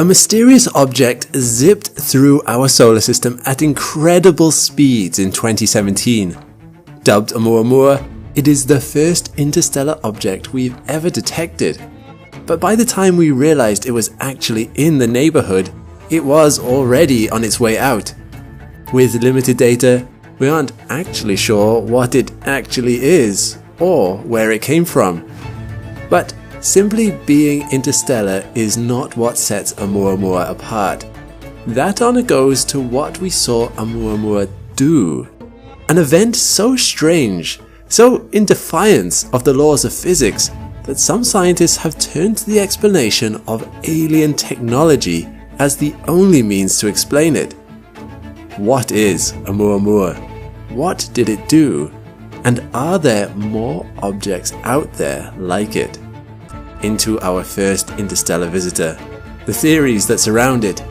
A mysterious object zipped through our solar system at incredible speeds in 2017. Dubbed Uomomuo, it is the first interstellar object we've ever detected. But by the time we realized it was actually in the neighborhood, it was already on its way out. With limited data, we aren't actually sure what it actually is or where it came from. But simply being interstellar is not what sets Uomomuo apart. That honor goes to what we saw Uomomuo do. An event so strange, so in defiance of the laws of physics, that some scientists have turned to the explanation of alien technology as the only means to explain it. What is Uomomuo? What did it do? And are there more objects out there like it? Into our first interstellar visitor, the theories that surround it,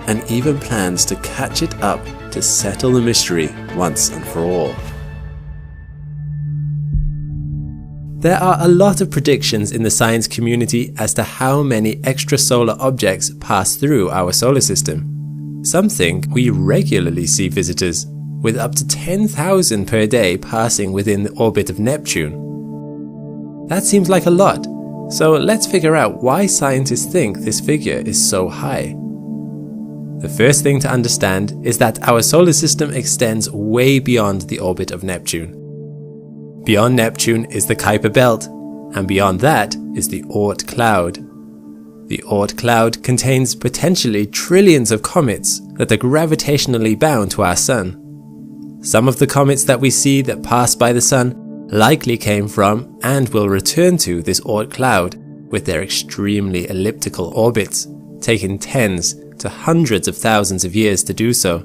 and even plans to catch it up to settle the mystery once and for all. There are a lot of predictions in the science community as to how many extrasolar objects pass through our solar system. Some think we regularly see visitors, with up to 10,000 per day passing within the orbit of Neptune. That seems like a lot, so let's figure out why scientists think this figure is so high. The first thing to understand is that our solar system extends way beyond the orbit of Neptune. Beyond Neptune is the Kuiper Belt, and beyond that is the Oort cloud. The Oort cloud contains potentially trillions of comets that are gravitationally bound to our Sun. Some of the comets that we see that pass by the Sun likely came from and will return to this Oort cloud with their extremely elliptical orbits, taking tens to hundreds of thousands of years to do so.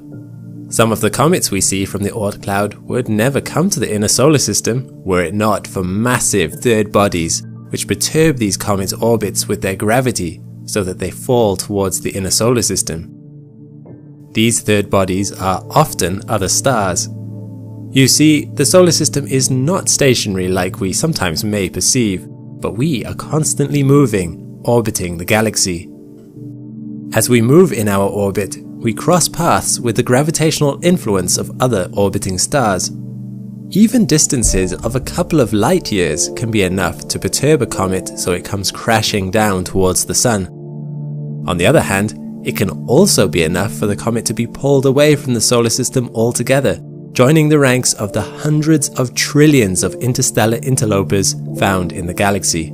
Some of the comets we see from the Oort cloud would never come to the inner solar system were it not for massive third bodies which perturb these comets' orbits with their gravity so that they fall towards the inner solar system. These third bodies are often other stars. You see, the solar system is not stationary like we sometimes may perceive, but we are constantly moving, orbiting the galaxy. As we move in our orbit, we cross paths with the gravitational influence of other orbiting stars. Even distances of a couple of light years can be enough to perturb a comet so it comes crashing down towards the Sun. On the other hand, it can also be enough for the comet to be pulled away from the solar system altogether, joining the ranks of the hundreds of trillions of interstellar interlopers found in the galaxy.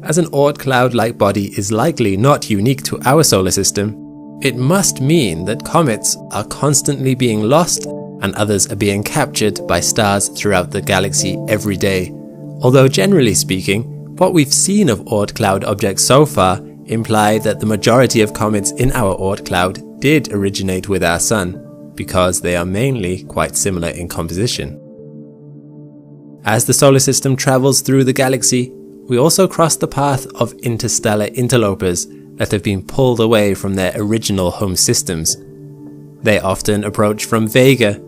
As an Oort cloud-like body is likely not unique to our solar system, it must mean that comets are constantly being lost and others are being captured by stars throughout the galaxy every day. Although generally speaking, what we've seen of Oort cloud objects so far imply that the majority of comets in our Oort cloud did originate with our Sun, because they are mainly quite similar in composition. As the solar system travels through the galaxy, we also cross the path of interstellar interlopers that have been pulled away from their original home systems. They often approach from Vega,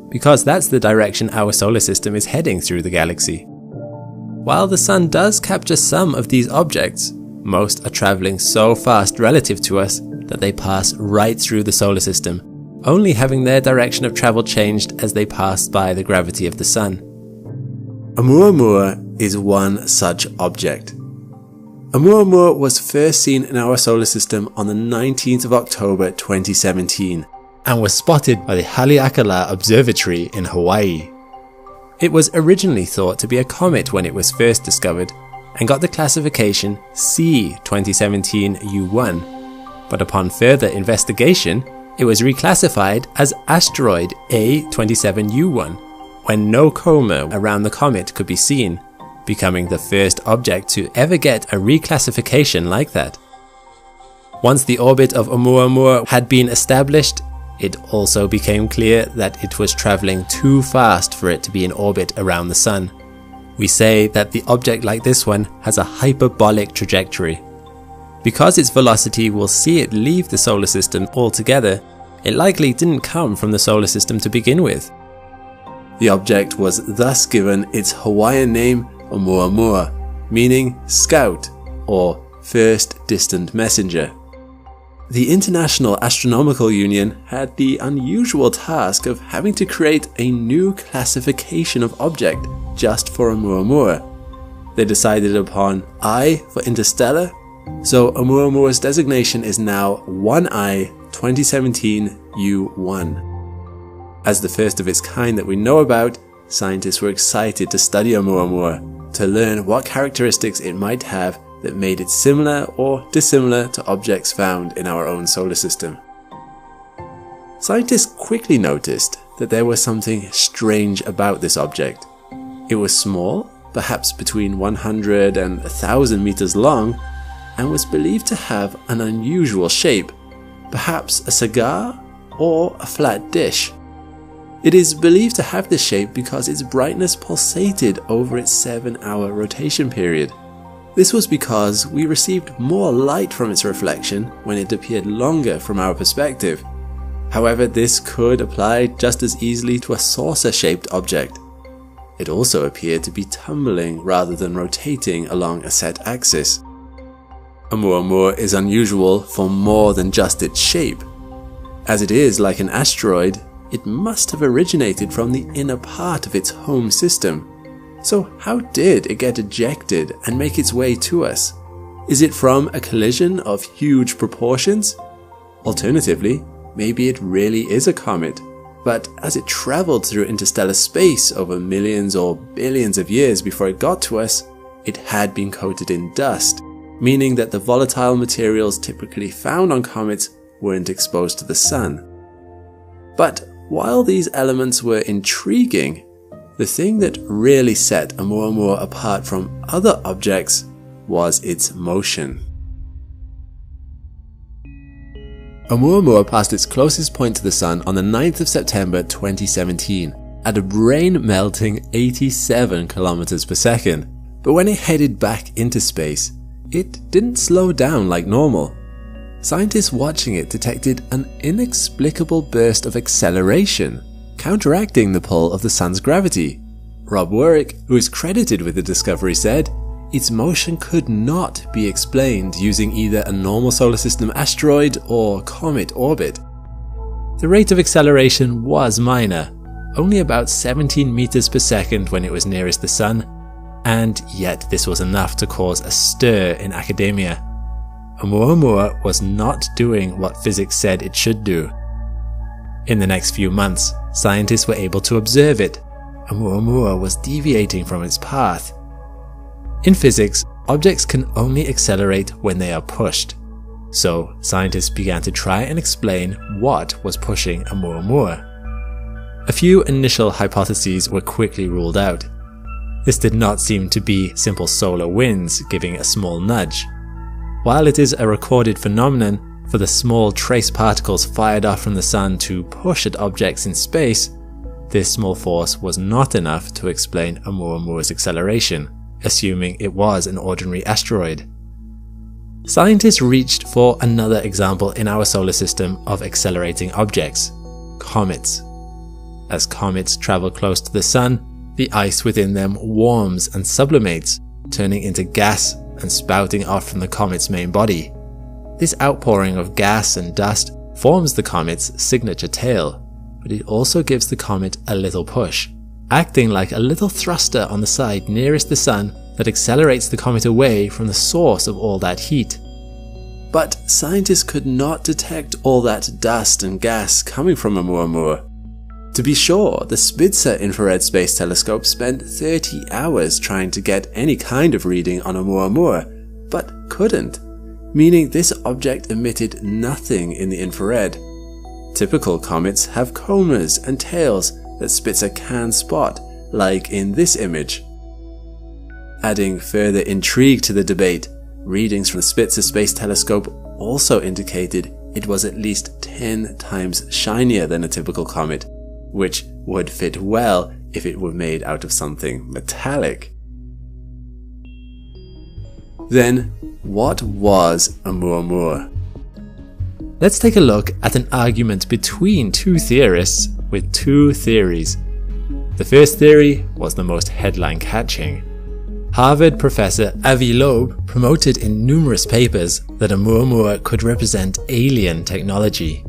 because that's the direction our solar system is heading through the galaxy. While the Sun does capture some of these objects, most are traveling so fast relative to us that they pass right through the solar system, only having their direction of travel changed as they pass by the gravity of the Sun. Uomomuo is one such object. Uomomuo was first seen in our solar system on the 19th of October 2017 and was spotted by the Haleakala Observatory in Hawaii. It was originally thought to be a comet when it was first discovered and got the classification C2017U1, but upon further investigation it was reclassified as asteroid A27U1 when no coma around the comet could be seen, becoming the first object to ever get a reclassification like that. Once the orbit of Uomomuo had been established, it also became clear that it was traveling too fast for it to be in orbit around the Sun. We say that the object like this one has a hyperbolic trajectory. Because its velocity will see it leave the solar system altogether, it likely didn't come from the solar system to begin with. The object was thus given its Hawaiian name Uomomuo, meaning scout or first distant messenger. The International Astronomical Union had the unusual task of having to create a new classification of object just for Oumuamua. They decided upon I for interstellar, so Oumuamua's designation is now 1I 2017 U1. As the first of its kind that we know about, scientists were excited to study Oumuamua, to learn what characteristics it might have that made it similar or dissimilar to objects found in our own solar system. Scientists quickly noticed that there was something strange about this object. It was small, perhaps between 100 and 1,000 meters long, and was believed to have an unusual shape, perhaps a cigar or a flat dish. It is believed to have this shape because its brightness pulsated over its 7-hour rotation period. This was because we received more light from its reflection when it appeared longer from our perspective. However, this could apply just as easily to a saucer-shaped object. It also appeared to be tumbling rather than rotating along a set axis. Oumuamua is unusual for more than just its shape. As it is like an asteroid, it must have originated from the inner part of its home system. So how did it get ejected and make its way to us? Is it from a collision of huge proportions? Alternatively, maybe it really is a comet, but as it traveled through interstellar space over millions or billions of years before it got to us, it had been coated in dust, meaning that the volatile materials typically found on comets weren't exposed to the sun. But while these elements were intriguing, the thing that really set Oumuamua apart from other objects was its motion. Oumuamua passed its closest point to the Sun on the 9th of September 2017 at a brain-melting 87 kilometers per second. But when it headed back into space, it didn't slow down like normal. Scientists watching it detected an inexplicable burst of acceleration, counteracting the pull of the Sun's gravity. Rob Warwick, who is credited with the discovery, said, "Its motion could not be explained using either a normal solar system asteroid or comet orbit." The rate of acceleration was minor, only about 17 meters per second when it was nearest the Sun, and yet this was enough to cause a stir in academia. Oumuamua was not doing what physics said it should do. In the next few months, scientists were able to observe it. Oumuamua was deviating from its path. In physics, objects can only accelerate when they are pushed. So, scientists began to try and explain what was pushing Oumuamua. A few initial hypotheses were quickly ruled out. This did not seem to be simple solar winds giving a small nudge. While it is a recorded phenomenon for the small trace particles fired off from the Sun to push at objects in space, this small force was not enough to explain Oumuamua's acceleration, assuming it was an ordinary asteroid. Scientists reached for another example in our solar system of accelerating objects: comets. As comets travel close to the Sun, the ice within them warms and sublimates, turning into gas and spouting off from the comet's main body. This outpouring of gas and dust forms the comet's signature tail, but it also gives the comet a little push, acting like a little thruster on the side nearest the Sun that accelerates the comet away from the source of all that heat. But scientists could not detect all that dust and gas coming from Oumuamua. To be sure, the Spitzer infrared space telescope spent 30 hours trying to get any kind of reading on Oumuamua, but couldn't, meaning this object emitted nothing in the infrared. Typical comets have comas and tails that Spitzer can spot, like in this image. Adding further intrigue to the debate, readings from the Spitzer Space Telescope also indicated it was at least 10 times shinier than a typical comet, which would fit well if it were made out of something metallic. Then, what was Oumuamua? Let's take a look at an argument between two theorists with two theories. The first theory was the most headline-catching. Harvard professor Avi Loeb promoted in numerous papers that Uomomuo could represent alien technology.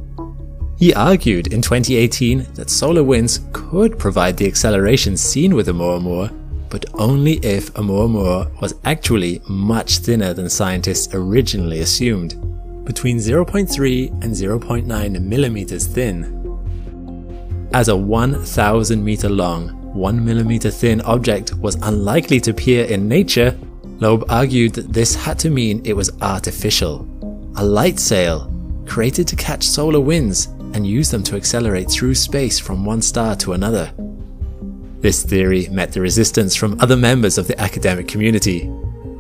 He argued in 2018 that solar winds could provide the acceleration seen with Uomomuo, but only if Uomomuo was actually much thinner than scientists originally assumed, between 0.3 and 0.9 millimeters thin. As a 1,000 meter long, 1 millimeter thin object was unlikely to appear in nature, Loeb argued that this had to mean it was artificial, a light sail created to catch solar winds and use them to accelerate through space from one star to another. This theory met the resistance from other members of the academic community.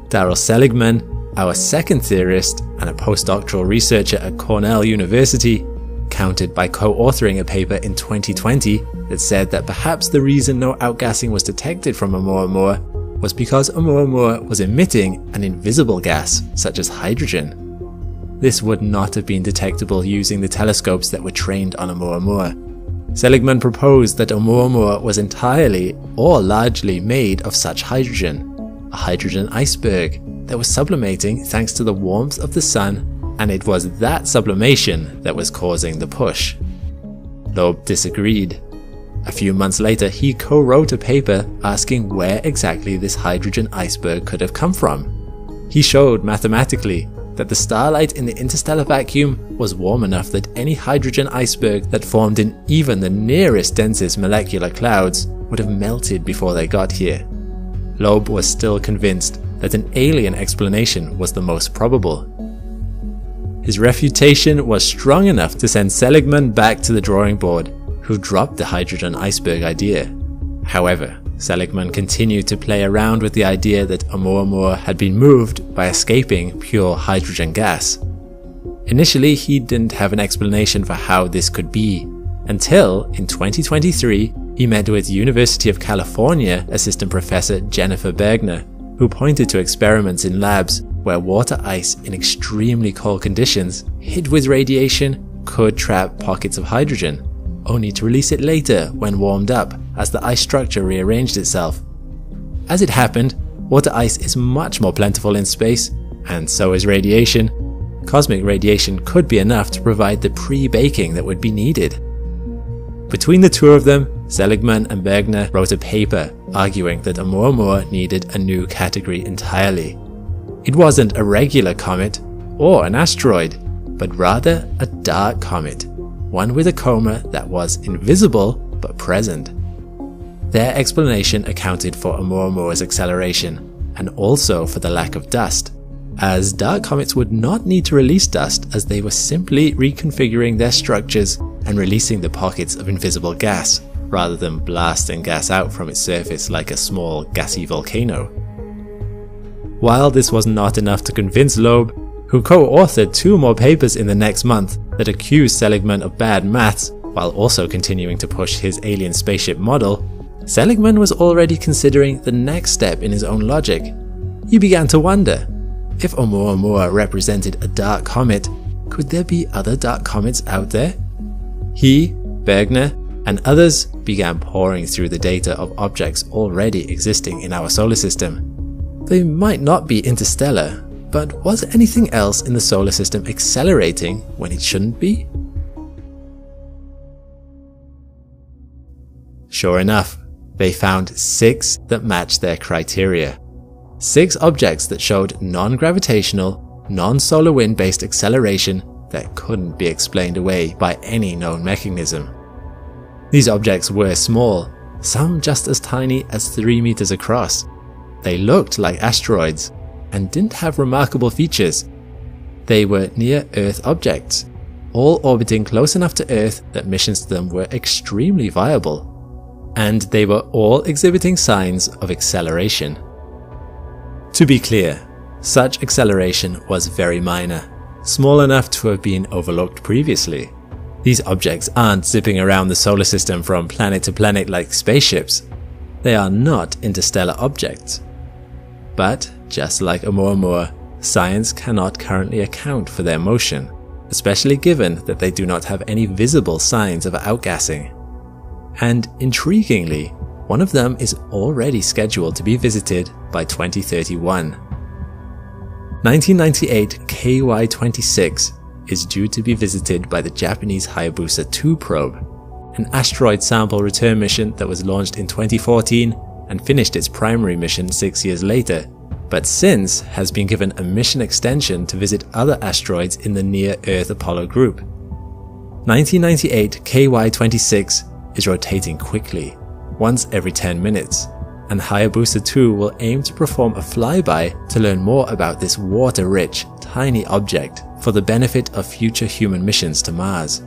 Darryl Seligman, our second theorist and a postdoctoral researcher at Cornell University, countered by co-authoring a paper in 2020 that said that perhaps the reason no outgassing was detected from Uomomuo was because Uomomuo was emitting an invisible gas, such as hydrogen. This would not have been detectable using the telescopes that were trained on Uomomuo. Seligman proposed that Uomomuo was entirely or largely made of such hydrogen, a hydrogen iceberg that was sublimating thanks to the warmth of the sun, and it was that sublimation that was causing the push. Loeb disagreed. A few months later, he co-wrote a paper asking where exactly this hydrogen iceberg could have come from. He showed mathematically that the starlight in the interstellar vacuum was warm enough that any hydrogen iceberg that formed in even the nearest densest molecular clouds would have melted before they got here. Loeb was still convinced that an alien explanation was the most probable. His refutation was strong enough to send Seligman back to the drawing board, who dropped the hydrogen iceberg idea. However, Seligman continued to play around with the idea that Uomomuo had been moved by escaping pure hydrogen gas. Initially, he didn't have an explanation for how this could be, until in 2023 he met with University of California assistant professor Jennifer Bergner, who pointed to experiments in labs where water ice in extremely cold conditions, hit with radiation, could trap pockets of hydrogen, only to release it later when warmed up as the ice structure rearranged itself. As it happened, water ice is much more plentiful in space, and so is radiation. Cosmic radiation could be enough to provide the pre-baking that would be needed. Between the two of them, Seligman and Bergner wrote a paper arguing that Uomomuo needed a new category entirely. It wasn't a regular comet or an asteroid, but rather a dark comet, one with a coma that was invisible but present. Their explanation accounted for Uomomuo's acceleration, and also for the lack of dust, as dark comets would not need to release dust as they were simply reconfiguring their structures and releasing the pockets of invisible gas, rather than blasting gas out from its surface like a small gassy volcano. While this was not enough to convince Loeb, who co-authored 2 more papers in the next month that accused Seligman of bad maths while also continuing to push his alien spaceship model, Seligman was already considering the next step in his own logic. He began to wonder, if Uomomuo represented a dark comet, could there be other dark comets out there? He, Bergner, and others began pouring through the data of objects already existing in our solar system. They might not be interstellar, but was anything else in the solar system accelerating when it shouldn't be? Sure enough, they found 6 that matched their criteria. 6 objects that showed non-gravitational, non-solar wind-based acceleration that couldn't be explained away by any known mechanism. These objects were small, some just as tiny as 3 meters across. They looked like asteroids and didn't have remarkable features. They were near-Earth objects, all orbiting close enough to Earth that missions to them were extremely viable. And they were all exhibiting signs of acceleration. To be clear, such acceleration was very minor, small enough to have been overlooked previously. These objects aren't zipping around the solar system from planet to planet like spaceships. They are not interstellar objects. But, just like Uomomuo, science cannot currently account for their motion, especially given that they do not have any visible signs of outgassing. And intriguingly, One of them is already scheduled to be visited by 2031. 1998 KY-26 is due to be visited by the Japanese Hayabusa 2 probe, an asteroid sample return mission that was launched in 2014 and finished its primary mission 6 years later, but since has been given a mission extension to visit other asteroids in the near-Earth Apollo group. 1998 KY-26 is rotating quickly, once every 10 minutes, and Hayabusa 2 will aim to perform a flyby to learn more about this water-rich, tiny object for the benefit of future human missions to Mars.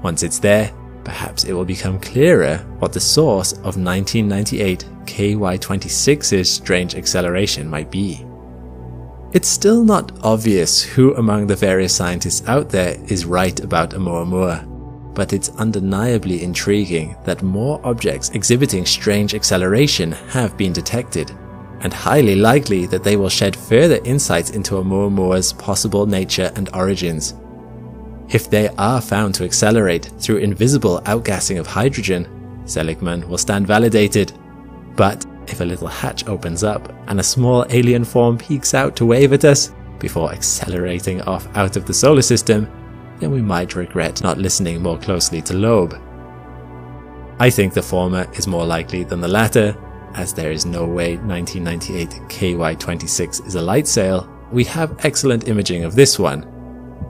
Once it's there, perhaps it will become clearer what the source of 1998 KY-26's strange acceleration might be. It's still not obvious who among the various scientists out there is right about Uomomuo, but it's undeniably intriguing that more objects exhibiting strange acceleration have been detected, and highly likely that they will shed further insights into Uomomuo's possible nature and origins. If they are found to accelerate through invisible outgassing of hydrogen, Seligman will stand validated. But if a little hatch opens up and a small alien form peeks out to wave at us before accelerating off out of the solar system, then we might regret not listening more closely to Loeb. I think the former is more likely than the latter, as there is no way 1998 KY-26 is a light sail. We have excellent imaging of this one,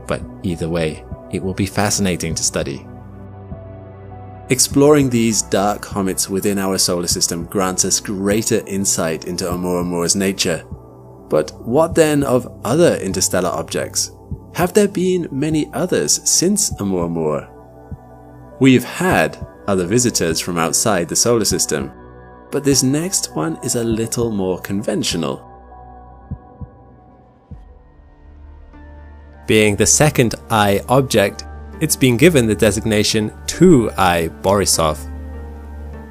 but either way, it will be fascinating to study. Exploring these dark comets within our solar system grants us greater insight into Uomomuo's nature. But what then of other interstellar objects? Have there been many others since Uomomuo? We've had other visitors from outside the solar system, but this next one is a little more conventional. Being the second I object, it's been given the designation 2I Borisov.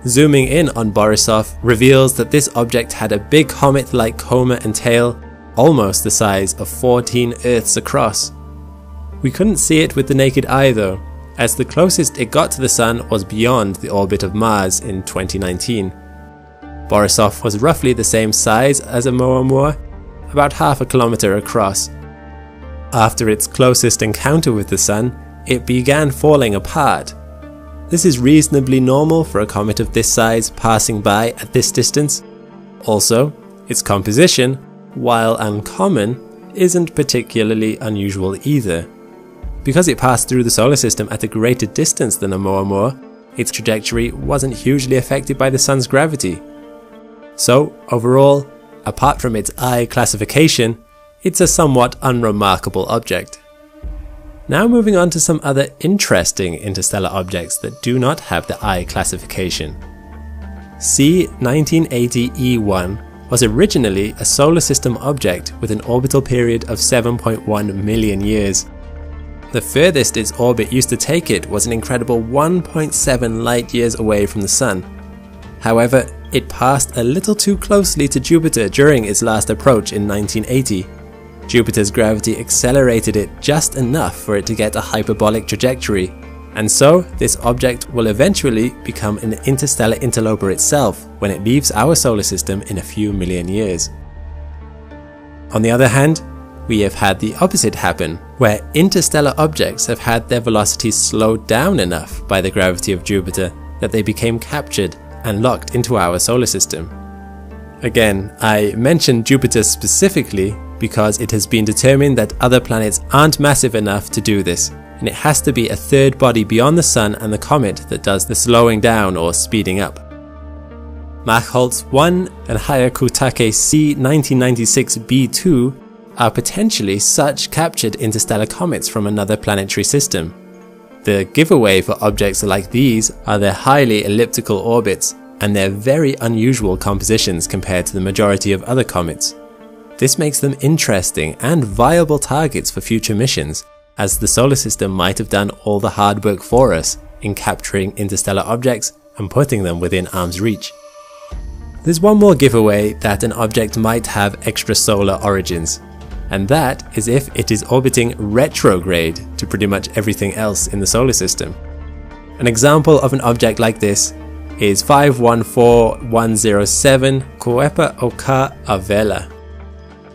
Zooming in on Borisov reveals that this object had a big comet-like coma and tail, almost the size of 14 Earths across. We couldn't see it with the naked eye though, as the closest it got to the Sun was beyond the orbit of Mars in 2019. Borisov was roughly the same size as Uomomuo, about half a kilometer across. After its closest encounter with the Sun, it began falling apart. This is reasonably normal for a comet of this size passing by at this distance. Also, its composition, while uncommon, isn't particularly unusual either. Because it passed through the solar system at a greater distance than Uomomuo, its trajectory wasn't hugely affected by the Sun's gravity. So, overall, apart from its I classification, it's a somewhat unremarkable object. Now moving on to some other interesting interstellar objects that do not have the I classification. C1980E1 was originally a solar system object with an orbital period of 7.1 million years. The furthest its orbit used to take it was an incredible 1.7 light years away from the Sun. However, it passed a little too closely to Jupiter during its last approach in 1980. Jupiter's gravity accelerated it just enough for it to get a hyperbolic trajectory, and so this object will eventually become an interstellar interloper itself when it leaves our solar system in a few million years. On the other hand, we have had the opposite happen, where interstellar objects have had their velocities slowed down enough by the gravity of Jupiter that they became captured and locked into our solar system. Again, I mentioned Jupiter specifically because it has been determined that other planets aren't massive enough to do this, and it has to be a third body beyond the Sun and the comet that does the slowing down or speeding up. Machholz 1 and Hyakutake C1996b2 are potentially such captured interstellar comets from another planetary system. The giveaway for objects like these are their highly elliptical orbits and their very unusual compositions compared to the majority of other comets. This makes them interesting and viable targets for future missions, as the solar system might have done all the hard work for us in capturing interstellar objects and putting them within arm's reach. There's one more giveaway that an object might have extrasolar origins, and that is if it is orbiting retrograde to pretty much everything else in the solar system. An example of an object like this is 514107 Kuepa Oka Avela.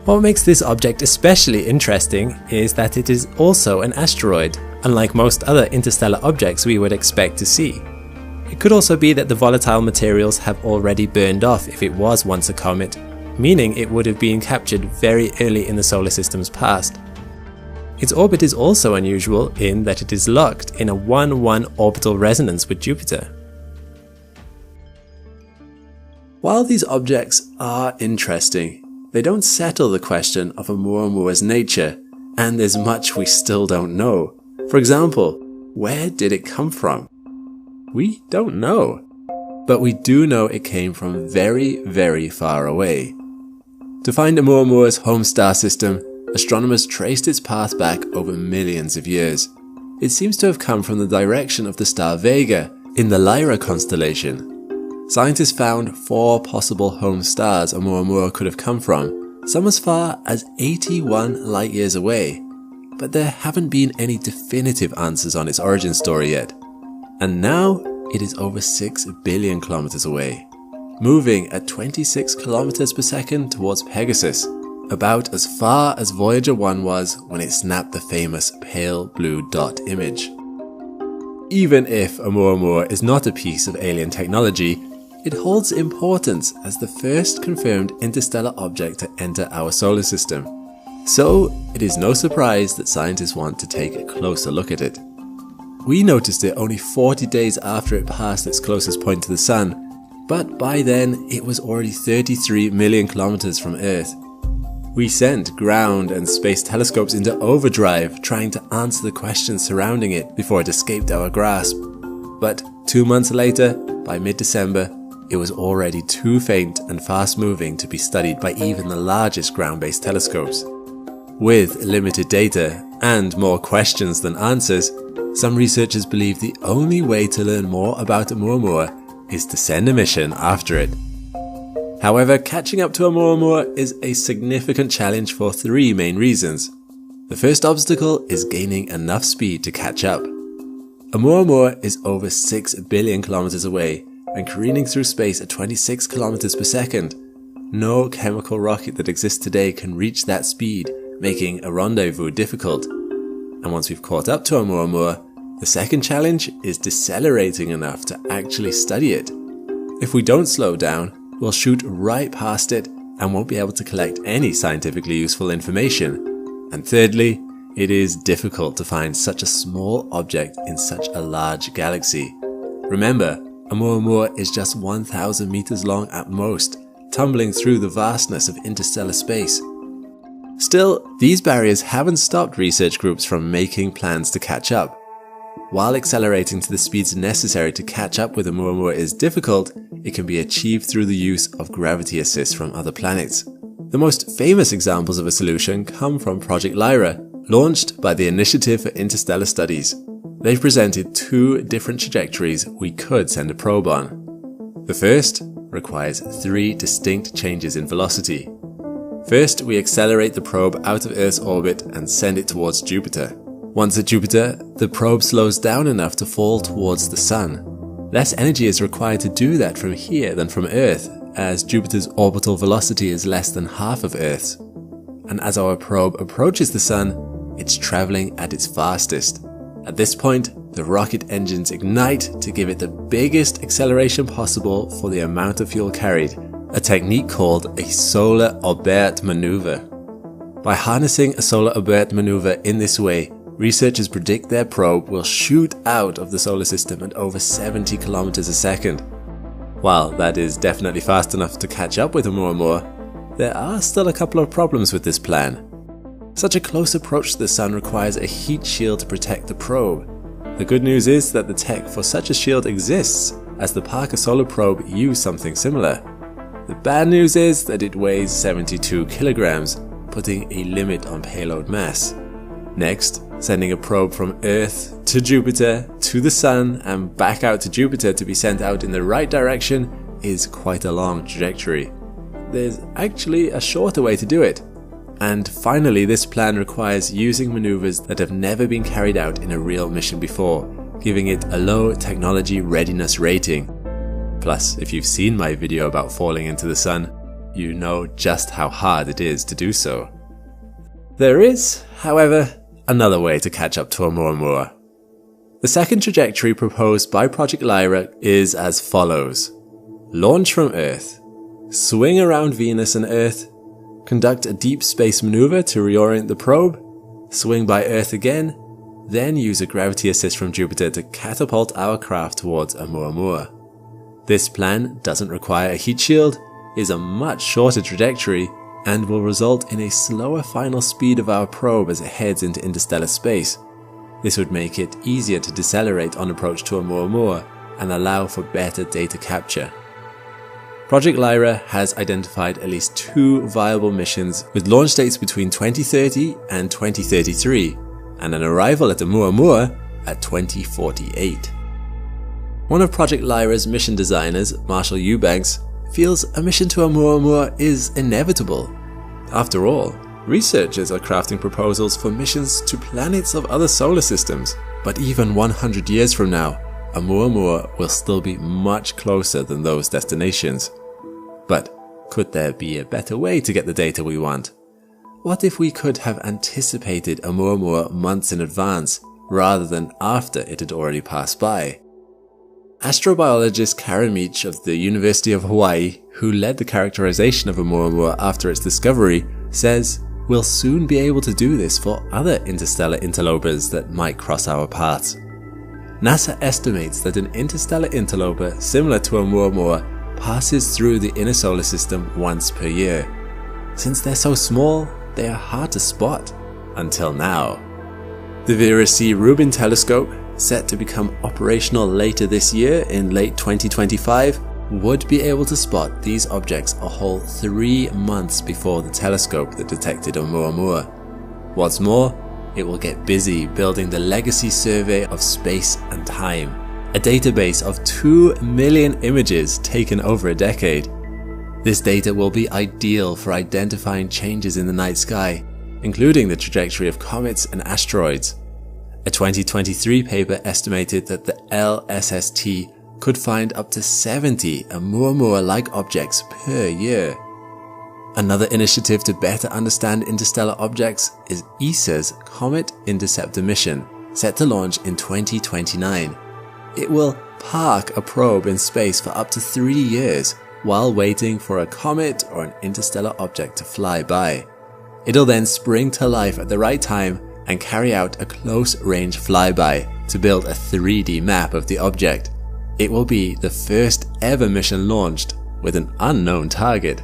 What makes this object especially interesting is that it is also an asteroid, unlike most other interstellar objects we would expect to see. It could also be that the volatile materials have already burned off if it was once a comet, meaning it would have been captured very early in the solar system's past. Its orbit is also unusual in that it is locked in a 1-1 orbital resonance with Jupiter. While these objects are interesting, they don't settle the question of Oumuamuo's nature, and there's much we still don't know. For example, where did it come from? We don't know. But we do know it came from very, very far away. To find Oumuamuo's home star system, astronomers traced its path back over millions of years. It seems to have come from the direction of the star Vega in the Lyra constellation. Scientists found 4 possible home stars Oumuamua could have come from, some as far as 81 light years away. But there haven't been any definitive answers on its origin story yet. And now it is over 6 billion kilometers away, moving at 26 kilometers per second towards Pegasus, about as far as Voyager 1 was when it snapped the famous pale blue dot image. Even if Oumuamua is not a piece of alien technology, it holds importance as the first confirmed interstellar object to enter our solar system. So it is no surprise that scientists want to take a closer look at it. We noticed it only 40 days after it passed its closest point to the Sun, but by then it was already 33 million kilometers from Earth. We sent ground and space telescopes into overdrive trying to answer the questions surrounding it before it escaped our grasp. But 2 months later, by mid-December, it was already too faint and fast-moving to be studied by even the largest ground-based telescopes. With limited data and more questions than answers, some researchers believe the only way to learn more about Oumuamua is to send a mission after it. However, catching up to Oumuamua is a significant challenge for 3 main reasons. The first obstacle is gaining enough speed to catch up. Oumuamua is over 6 billion kilometers away and careening through space at 26 kilometers per second. No chemical rocket that exists today can reach that speed, making a rendezvous difficult. And once we've caught up to Oumuamua, the second challenge is decelerating enough to actually study it. If we don't slow down, we'll shoot right past it and won't be able to collect any scientifically useful information. And thirdly, it is difficult to find such a small object in such a large galaxy. Remember, Oumuamua is just 1,000 meters long at most, tumbling through the vastness of interstellar space. Still, these barriers haven't stopped research groups from making plans to catch up. While accelerating to the speeds necessary to catch up with Oumuamua is difficult, it can be achieved through the use of gravity assist from other planets. The most famous examples of a solution come from Project Lyra, launched by the Initiative for Interstellar Studies. They've presented 2 different trajectories we could send a probe on. The first requires 3 distinct changes in velocity. First, we accelerate the probe out of Earth's orbit and send it towards Jupiter. Once at Jupiter, the probe slows down enough to fall towards the Sun. Less energy is required to do that from here than from Earth, as Jupiter's orbital velocity is less than half of Earth's. And as our probe approaches the Sun, it's traveling at its fastest. At this point, the rocket engines ignite to give it the biggest acceleration possible for the amount of fuel carried, a technique called a solar orbit maneuver. By harnessing a solar orbit maneuver in this way, researchers predict their probe will shoot out of the solar system at over 70 kilometers a second. While that is definitely fast enough to catch up with Oumuamua, there are still a couple of problems with this plan. Such a close approach to the Sun requires a heat shield to protect the probe. The good news is that the tech for such a shield exists, as the Parker Solar Probe used something similar. The bad news is that it weighs 72 kilograms, putting a limit on payload mass. Next, sending a probe from Earth to Jupiter, to the Sun, and back out to Jupiter to be sent out in the right direction is quite a long trajectory. There's actually a shorter way to do it. And finally, this plan requires using maneuvers that have never been carried out in a real mission before, giving it a low technology readiness rating. Plus, if you've seen my video about falling into the sun, you know just how hard it is to do so. There is, however, another way to catch up to Uomomuo. The second trajectory proposed by Project Lyra is as follows. Launch from Earth, swing around Venus and Earth, conduct a deep space maneuver to reorient the probe, swing by Earth again, then use a gravity assist from Jupiter to catapult our craft towards Uomomuo. This plan doesn't require a heat shield, is a much shorter trajectory, and will result in a slower final speed of our probe as it heads into interstellar space. This would make it easier to decelerate on approach to Uomomuo and allow for better data capture. Project Lyra has identified at least 2 viable missions with launch dates between 2030 and 2033, and an arrival at Uomomuo at 2048. One of Project Lyra's mission designers, Marshall Eubanks, feels a mission to Uomomuo is inevitable. After all, researchers are crafting proposals for missions to planets of other solar systems, but even 100 years from now, Uomomuo will still be much closer than those destinations. But could there be a better way to get the data we want? What if we could have anticipated Uomomuo months in advance, rather than after it had already passed by? Astrobiologist Karen Meach of the University of Hawaii, who led the characterization of Uomomuo after its discovery, says we'll soon be able to do this for other interstellar interlopers that might cross our paths. NASA estimates that an interstellar interloper similar to Uomomuo passes through the inner solar system once per year. Since they're so small, they are hard to spot, until now. The Vera C. Rubin telescope, set to become operational later this year in late 2025, would be able to spot these objects a whole 3 months before the telescope that detected Uomomuo. What's more, it will get busy building the Legacy Survey of Space and Time, a database of 2 million images taken over a decade. This data will be ideal for identifying changes in the night sky, including the trajectory of comets and asteroids. A 2023 paper estimated that the LSST could find up to 70 Uomomuo-like objects per year. Another initiative to better understand interstellar objects is ESA's Comet Interceptor mission, set to launch in 2029. It will park a probe in space for up to 3 years while waiting for a comet or an interstellar object to fly by. It'll then spring to life at the right time and carry out a close-range flyby to build a 3D map of the object. It will be the first ever mission launched with an unknown target.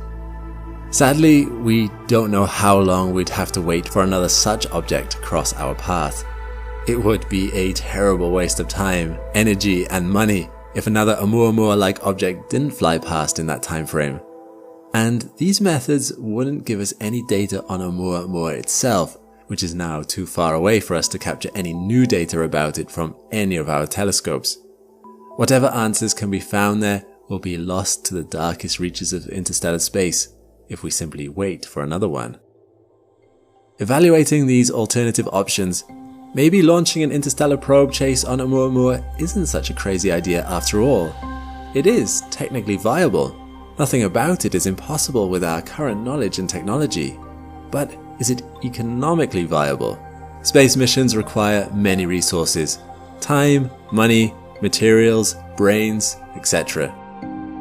Sadly, we don't know how long we'd have to wait for another such object to cross our path. It would be a terrible waste of time, energy, and money if another Uomomuo-like object didn't fly past in that time frame. And these methods wouldn't give us any data on Uomomuo itself, which is now too far away for us to capture any new data about it from any of our telescopes. Whatever answers can be found there will be lost to the darkest reaches of interstellar space if we simply wait for another one. Evaluating these alternative options, maybe launching an interstellar probe chase on Uomomuo isn't such a crazy idea after all. It is technically viable. Nothing about it is impossible with our current knowledge and technology. But is it economically viable? Space missions require many resources: time, money, materials, brains, etc.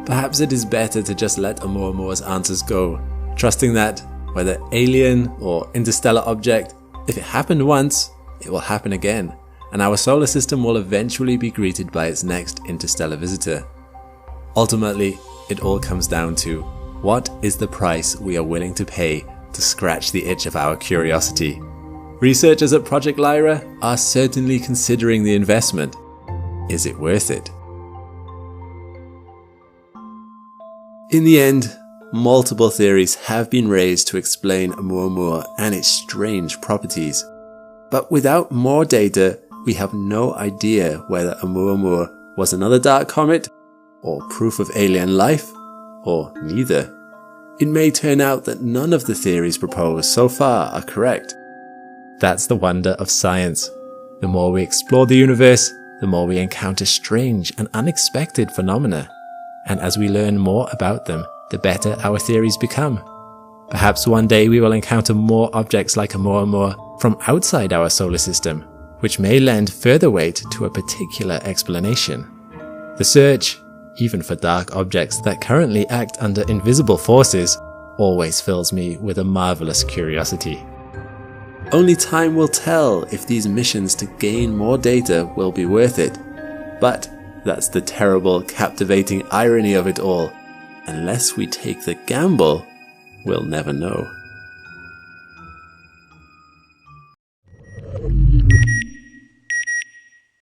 Perhaps it is better to just let Uomomuo's answers go, trusting that, whether alien or interstellar object, if it happened once, it will happen again, and our solar system will eventually be greeted by its next interstellar visitor. Ultimately, it all comes down to, what is the price we are willing to pay to scratch the itch of our curiosity? Researchers at Project Lyra are certainly considering the investment. Is it worth it? In the end, multiple theories have been raised to explain Uomomuo and its strange properties. But without more data, we have no idea whether Uomomuo was another dark comet, or proof of alien life, or neither. It may turn out that none of the theories proposed so far are correct. That's the wonder of science. The more we explore the universe, the more we encounter strange and unexpected phenomena. and as we learn more about them, the better our theories become. Perhaps one day we will encounter more objects like Uomomuo from outside our solar system, which may lend further weight to a particular explanation. The search, even for dark objects that currently act under invisible forces, always fills me with a marvelous curiosity. Only time will tell if these missions to gain more data will be worth it. But that's the terrible, captivating irony of it all. Unless we take the gamble, we'll never know.